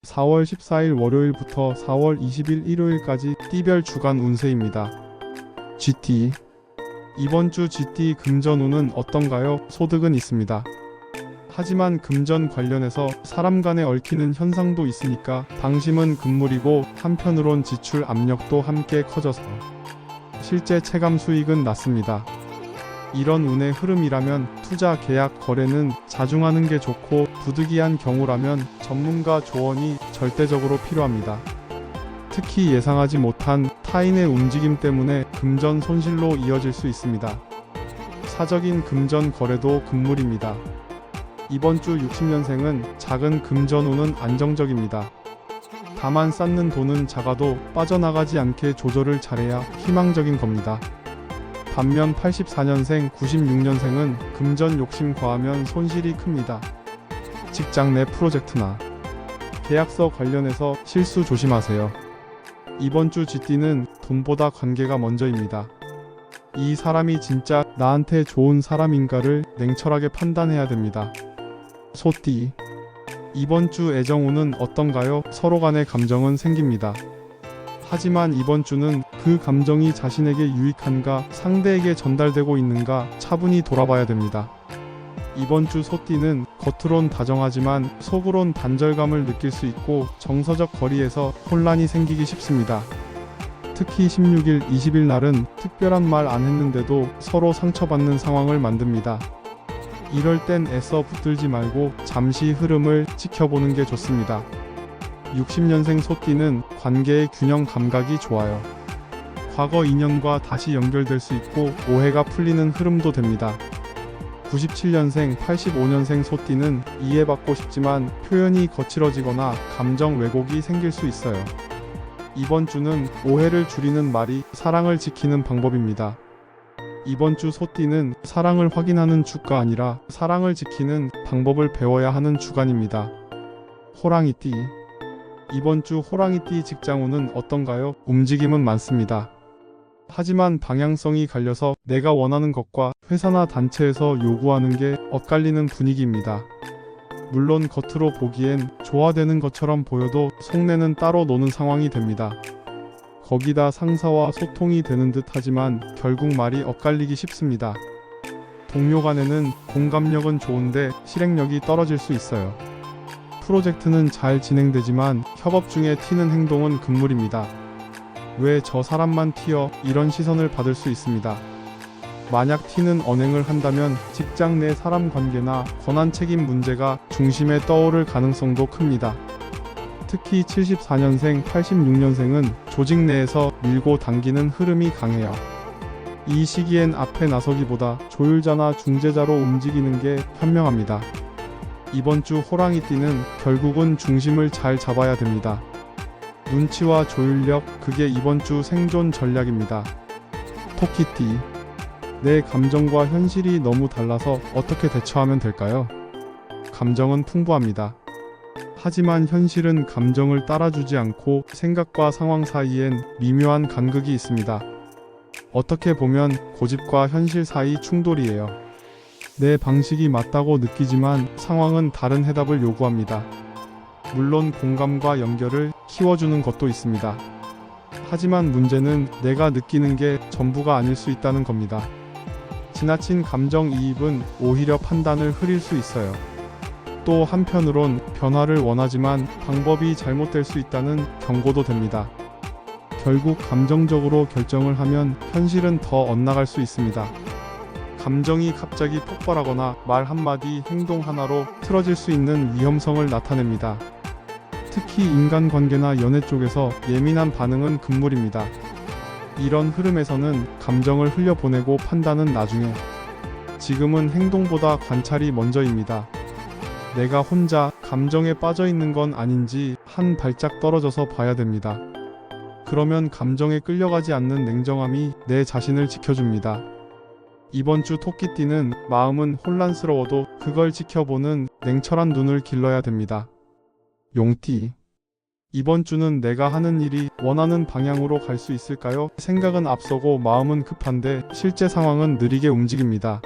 4월 14일 월요일부터 4월 20일 일요일까지 띠별 주간 운세입니다. GT. 이번 주 GT 금전운은 어떤가요? 소득은 있습니다. 하지만 금전 관련해서 사람 간에 얽히는 현상도 있으니까 방심은 금물이고, 한편으론 지출 압력도 함께 커져서 실제 체감 수익은 낮습니다. 이런 운의 흐름이라면 투자, 계약, 거래는 자중하는 게 좋고, 부득이한 경우라면 전문가 조언이 절대적으로 필요합니다. 특히 예상하지 못한 타인의 움직임 때문에 금전 손실로 이어질 수 있습니다. 사적인 금전 거래도 금물입니다. 이번 주 60년생은 작은 금전운은 안정적입니다. 다만 쌓는 돈은 작아도 빠져나가지 않게 조절을 잘해야 희망적인 겁니다. 반면 84년생, 96년생은 금전 욕심 과하면 손실이 큽니다. 직장 내 프로젝트나 계약서 관련해서 실수 조심하세요. 이번 주 GT는 돈보다 관계가 먼저입니다. 이 사람이 진짜 나한테 좋은 사람인가를 냉철하게 판단해야 됩니다. 소띠. 이번 주 애정운은 어떤가요? 서로 간의 감정은 생깁니다. 하지만 이번 주는 그 감정이 자신에게 유익한가, 상대에게 전달되고 있는가 차분히 돌아봐야 됩니다. 이번 주 소띠는 겉으론 다정하지만 속으론 단절감을 느낄 수 있고, 정서적 거리에서 혼란이 생기기 쉽습니다. 특히 16일, 20일 날은 특별한 말 안 했는데도 서로 상처받는 상황을 만듭니다. 이럴 땐 애써 붙들지 말고 잠시 흐름을 지켜보는 게 좋습니다. 60년생 소띠는 관계의 균형 감각이 좋아요. 과거 인연과 다시 연결될 수 있고, 오해가 풀리는 흐름도 됩니다. 97년생, 85년생 소띠는 이해받고 싶지만 표현이 거칠어지거나 감정 왜곡이 생길 수 있어요. 이번 주는 오해를 줄이는 말이 사랑을 지키는 방법입니다. 이번 주 소띠는 사랑을 확인하는 주가 아니라 사랑을 지키는 방법을 배워야 하는 주간입니다. 호랑이띠. 이번 주 호랑이띠 직장운은 어떤가요? 움직임은 많습니다. 하지만 방향성이 갈려서 내가 원하는 것과 회사나 단체에서 요구하는 게 엇갈리는 분위기입니다. 물론 겉으로 보기엔 조화되는 것처럼 보여도 속내는 따로 노는 상황이 됩니다. 거기다 상사와 소통이 되는 듯 하지만 결국 말이 엇갈리기 쉽습니다. 동료 간에는 공감력은 좋은데 실행력이 떨어질 수 있어요. 프로젝트는 잘 진행되지만 협업 중에 튀는 행동은 금물입니다. 왜 저 사람만 튀어? 이런 시선을 받을 수 있습니다. 만약 튀는 언행을 한다면 직장 내 사람 관계나 권한 책임 문제가 중심에 떠오를 가능성도 큽니다. 특히 74년생, 86년생은 조직 내에서 밀고 당기는 흐름이 강해요. 이 시기엔 앞에 나서기보다 조율자나 중재자로 움직이는 게 현명합니다. 이번 주 호랑이띠는 결국은 중심을 잘 잡아야 됩니다. 눈치와 조율력, 그게 이번 주 생존 전략입니다. 토끼띠. 내 감정과 현실이 너무 달라서 어떻게 대처하면 될까요? 감정은 풍부합니다. 하지만 현실은 감정을 따라주지 않고 생각과 상황 사이엔 미묘한 간극이 있습니다. 어떻게 보면 고집과 현실 사이 충돌이에요. 내 방식이 맞다고 느끼지만 상황은 다른 해답을 요구합니다. 물론 공감과 연결을 키워주는 것도 있습니다. 하지만 문제는 내가 느끼는 게 전부가 아닐 수 있다는 겁니다. 지나친 감정이입은 오히려 판단을 흐릴 수 있어요. 또 한편으론 변화를 원하지만 방법이 잘못될 수 있다는 경고도 됩니다. 결국 감정적으로 결정을 하면 현실은 더 엇나갈 수 있습니다. 감정이 갑자기 폭발하거나 말 한마디, 행동 하나로 틀어질 수 있는 위험성을 나타냅니다. 특히 인간관계나 연애 쪽에서 예민한 반응은 금물입니다. 이런 흐름에서는 감정을 흘려보내고 판단은 나중에, 지금은 행동보다 관찰이 먼저입니다. 내가 혼자 감정에 빠져 있는 건 아닌지 한 발짝 떨어져서 봐야 됩니다. 그러면 감정에 끌려가지 않는 냉정함이 내 자신을 지켜줍니다. 이번 주 토끼띠는 마음은 혼란스러워도 그걸 지켜보는 냉철한 눈을 길러야 됩니다. 용띠. 이번 주는 내가 하는 일이 원하는 방향으로 갈 수 있을까요? 생각은 앞서고 마음은 급한데 실제 상황은 느리게 움직입니다.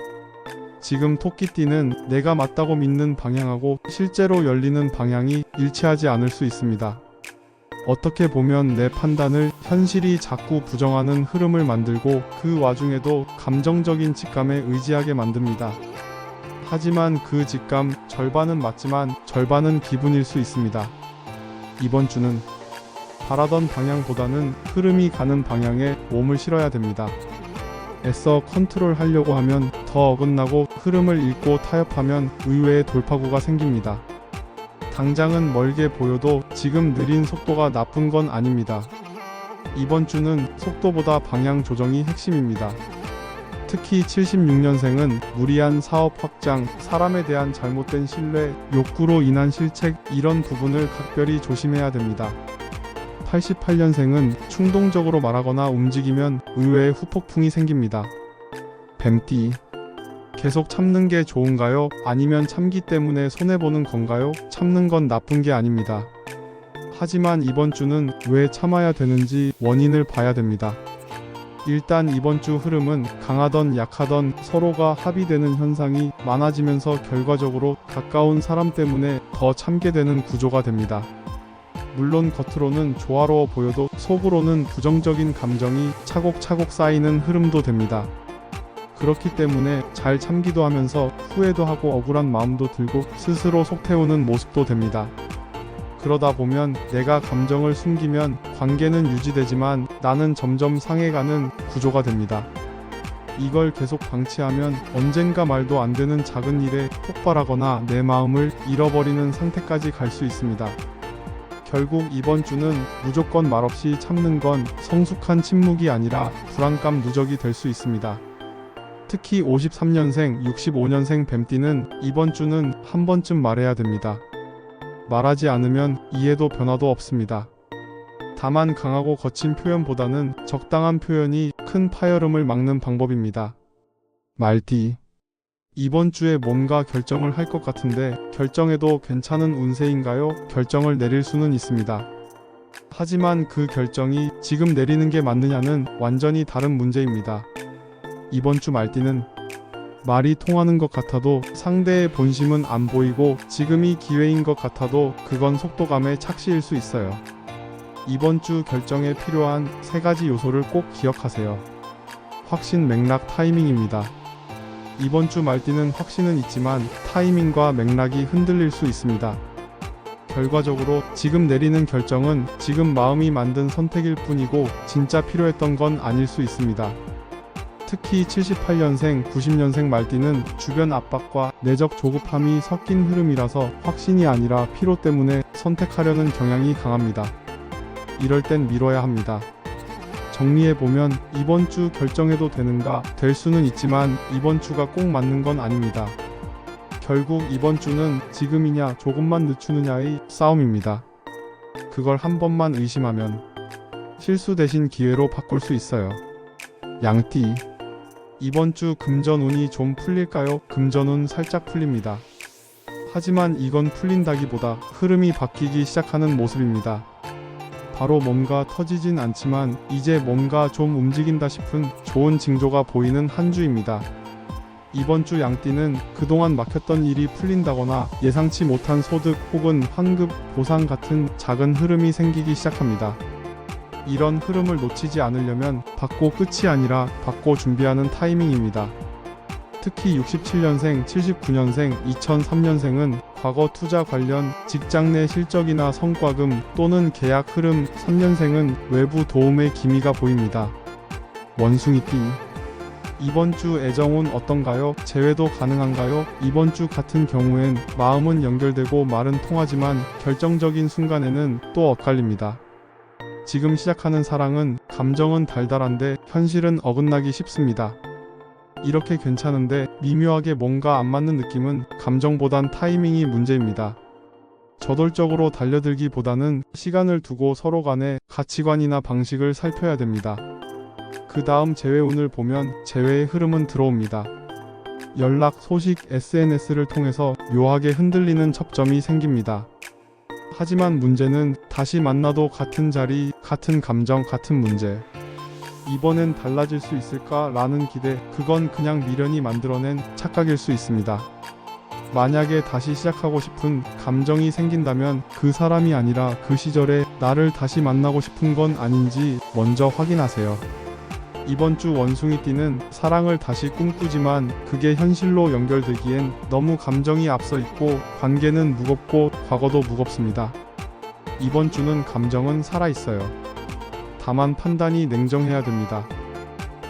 지금 토끼띠는 내가 맞다고 믿는 방향하고 실제로 열리는 방향이 일치하지 않을 수 있습니다. 어떻게 보면 내 판단을 현실이 자꾸 부정하는 흐름을 만들고 그 와중에도 감정적인 직감에 의지하게 만듭니다. 하지만 그 직감 절반은 맞지만 절반은 기분일 수 있습니다. 이번 주는 바라던 방향보다는 흐름이 가는 방향에 몸을 실어야 됩니다. 애써 컨트롤 하려고 하면 더 어긋나고 흐름을 잃고 타협하면 의외의 돌파구가 생깁니다. 당장은 멀게 보여도 지금 느린 속도가 나쁜 건 아닙니다. 이번 주는 속도보다 방향 조정이 핵심입니다. 특히 76년생은 무리한 사업 확장, 사람에 대한 잘못된 신뢰, 욕구로 인한 실책 이런 부분을 각별히 조심해야 됩니다. 88년생은 충동적으로 말하거나 움직이면 의외의 후폭풍이 생깁니다. 뱀띠. 계속 참는 게 좋은가요? 아니면 참기 때문에 손해보는 건가요? 참는 건 나쁜 게 아닙니다. 하지만 이번 주는 왜 참아야 되는지 원인을 봐야 됩니다. 일단 이번 주 흐름은 강하던 약하던 서로가 합의되는 현상이 많아지면서 결과적으로 가까운 사람 때문에 더 참게 되는 구조가 됩니다. 물론 겉으로는 조화로워 보여도 속으로는 부정적인 감정이 차곡차곡 쌓이는 흐름도 됩니다. 그렇기 때문에 잘 참기도 하면서 후회도 하고 억울한 마음도 들고 스스로 속 태우는 모습도 됩니다. 그러다 보면 내가 감정을 숨기면 관계는 유지되지만 나는 점점 상해가는 구조가 됩니다. 이걸 계속 방치하면 언젠가 말도 안 되는 작은 일에 폭발하거나 내 마음을 잃어버리는 상태까지 갈 수 있습니다. 결국 이번 주는 무조건 말없이 참는 건 성숙한 침묵이 아니라 불안감 누적이 될 수 있습니다. 특히 53년생, 65년생 뱀띠는 이번 주는 한 번쯤 말해야 됩니다. 말하지 않으면 이해도 변화도 없습니다. 다만 강하고 거친 표현보다는 적당한 표현이 큰 파열음을 막는 방법입니다. 말띠. 이번 주에 뭔가 결정을 할 것 같은데 결정해도 괜찮은 운세인가요? 결정을 내릴 수는 있습니다. 하지만 그 결정이 지금 내리는 게 맞느냐는 완전히 다른 문제입니다. 이번 주 말띠는 말이 통하는 것 같아도 상대의 본심은 안 보이고 지금이 기회인 것 같아도 그건 속도감의 착시일 수 있어요. 이번 주 결정에 필요한 3가지 요소를 꼭 기억하세요. 확신, 맥락, 타이밍입니다. 이번 주 말띠는 확신은 있지만 타이밍과 맥락이 흔들릴 수 있습니다. 결과적으로 지금 내리는 결정은 지금 마음이 만든 선택일 뿐이고 진짜 필요했던 건 아닐 수 있습니다. 특히 78년생, 90년생 말띠는 주변 압박과 내적 조급함이 섞인 흐름이라서 확신이 아니라 피로 때문에 선택하려는 경향이 강합니다. 이럴 땐 미뤄야 합니다. 정리해보면 이번 주 결정해도 되는가? 될 수는 있지만 이번 주가 꼭 맞는 건 아닙니다. 결국 이번 주는 지금이냐 조금만 늦추느냐의 싸움입니다. 그걸 한 번만 의심하면 실수 대신 기회로 바꿀 수 있어요. 양띠. 이번 주 금전운이 좀 풀릴까요? 금전운 살짝 풀립니다. 하지만 이건 풀린다기보다 흐름이 바뀌기 시작하는 모습입니다. 바로 뭔가 터지진 않지만 이제 뭔가 좀 움직인다 싶은 좋은 징조가 보이는 한 주입니다. 이번 주 양띠는 그동안 막혔던 일이 풀린다거나 예상치 못한 소득 혹은 환급, 보상 같은 작은 흐름이 생기기 시작합니다. 이런 흐름을 놓치지 않으려면 받고 끝이 아니라 받고 준비하는 타이밍입니다. 특히 67년생, 79년생, 2003년생은 과거 투자 관련 직장 내 실적이나 성과금 또는 계약 흐름, 3년생은 외부 도움의 기미가 보입니다. 원숭이띠. 이번 주 애정운 어떤가요? 재회도 가능한가요? 이번 주 같은 경우엔 마음은 연결되고 말은 통하지만 결정적인 순간에는 또 엇갈립니다. 지금 시작하는 사랑은 감정은 달달한데 현실은 어긋나기 쉽습니다. 이렇게 괜찮은데 미묘하게 뭔가 안 맞는 느낌은 감정보단 타이밍이 문제입니다. 저돌적으로 달려들기보다는 시간을 두고 서로 간의 가치관이나 방식을 살펴야 됩니다. 그 다음 재회운을 보면 재회의 흐름은 들어옵니다. 연락, 소식, SNS를 통해서 묘하게 흔들리는 접점이 생깁니다. 하지만 문제는 다시 만나도 같은 자리, 같은 감정, 같은 문제. 이번엔 달라질 수 있을까라는 기대, 그건 그냥 미련이 만들어낸 착각일 수 있습니다. 만약에 다시 시작하고 싶은 감정이 생긴다면 그 사람이 아니라 그 시절에 나를 다시 만나고 싶은 건 아닌지 먼저 확인하세요. 이번 주 원숭이띠는 사랑을 다시 꿈꾸지만 그게 현실로 연결되기엔 너무 감정이 앞서 있고 관계는 무겁고 과거도 무겁습니다. 이번 주는 감정은 살아있어요. 다만 판단이 냉정해야 됩니다.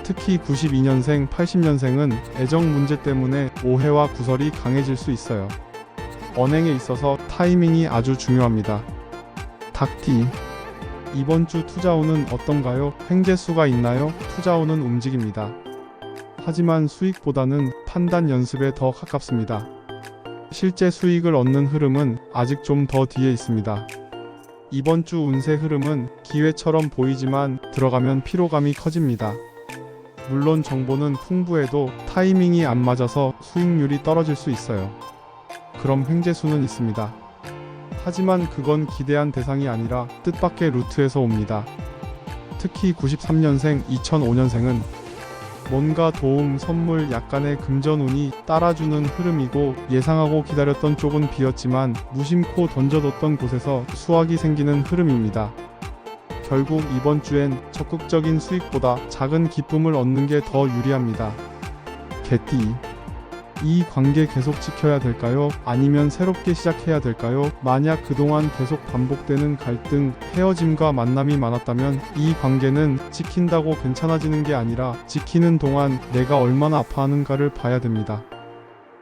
특히 92년생, 80년생은 애정 문제 때문에 오해와 구설이 강해질 수 있어요. 언행에 있어서 타이밍이 아주 중요합니다. 닭띠. 이번 주 투자운은 어떤가요? 횡재수가 있나요? 투자운은 움직입니다. 하지만 수익보다는 판단 연습에 더 가깝습니다. 실제 수익을 얻는 흐름은 아직 좀 더 뒤에 있습니다. 이번 주 운세 흐름은 기회처럼 보이지만 들어가면 피로감이 커집니다. 물론 정보는 풍부해도 타이밍이 안 맞아서 수익률이 떨어질 수 있어요. 그럼 횡재수는 있습니다. 하지만 그건 기대한 대상이 아니라 뜻밖의 루트에서 옵니다. 특히 93년생, 2005년생은 뭔가 도움, 선물, 약간의 금전운이 따라주는 흐름이고 예상하고 기다렸던 쪽은 비었지만 무심코 던져뒀던 곳에서 수확이 생기는 흐름입니다. 결국 이번 주엔 적극적인 수익보다 작은 기쁨을 얻는 게 더 유리합니다. 개띠. 이 관계 계속 지켜야 될까요? 아니면 새롭게 시작해야 될까요? 만약 그동안 계속 반복되는 갈등, 헤어짐과 만남이 많았다면 이 관계는 지킨다고 괜찮아지는 게 아니라 지키는 동안 내가 얼마나 아파하는가를 봐야 됩니다.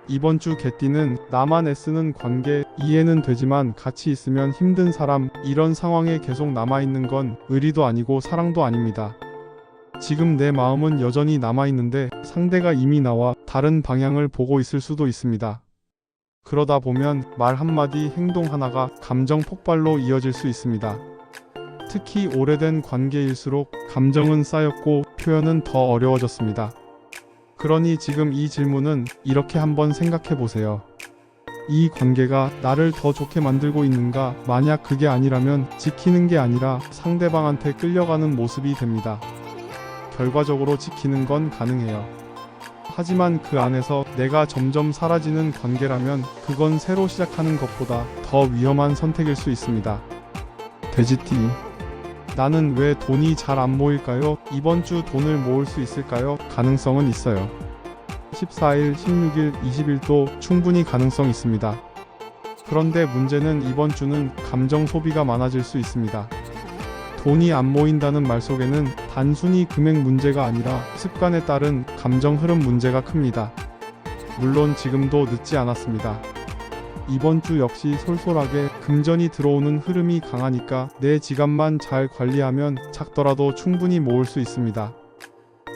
이번 주 개띠는 나만 애쓰는 관계, 이해는 되지만 같이 있으면 힘든 사람, 이런 상황에 계속 남아있는 건 의리도 아니고 사랑도 아닙니다. 지금 내 마음은 여전히 남아있는데 상대가 이미 나와 다른 방향을 보고 있을 수도 있습니다. 그러다 보면 말 한마디, 행동 하나가 감정 폭발로 이어질 수 있습니다. 특히 오래된 관계일수록 감정은 쌓였고 표현은 더 어려워졌습니다. 그러니 지금 이 질문은 이렇게 한번 생각해 보세요. 이 관계가 나를 더 좋게 만들고 있는가? 만약 그게 아니라면 지키는 게 아니라 상대방한테 끌려가는 모습이 됩니다. 결과적으로 지키는 건 가능해요. 하지만 그 안에서 내가 점점 사라지는 관계라면 그건 새로 시작하는 것보다 더 위험한 선택일 수 있습니다. 돼지띠. 나는 왜 돈이 잘 안 모일까요? 이번 주 돈을 모을 수 있을까요? 가능성은 있어요. 14일, 16일, 20일도 충분히 가능성 있습니다. 그런데 문제는 이번 주는 감정 소비가 많아질 수 있습니다. 돈이 안 모인다는 말 속에는 단순히 금액 문제가 아니라 습관에 따른 감정 흐름 문제가 큽니다. 물론 지금도 늦지 않았습니다. 이번 주 역시 솔솔하게 금전이 들어오는 흐름이 강하니까 내 지갑만 잘 관리하면 작더라도 충분히 모을 수 있습니다.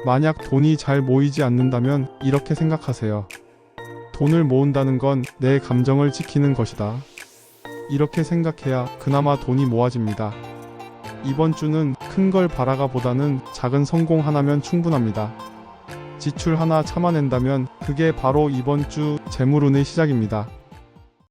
만약 돈이 잘 모이지 않는다면 이렇게 생각하세요. 돈을 모은다는 건 내 감정을 지키는 것이다. 이렇게 생각해야 그나마 돈이 모아집니다. 이번 주는 큰 걸 바라가 보다는 작은 성공 하나면 충분합니다. 지출 하나 참아낸다면 그게 바로 이번 주 재물운의 시작입니다.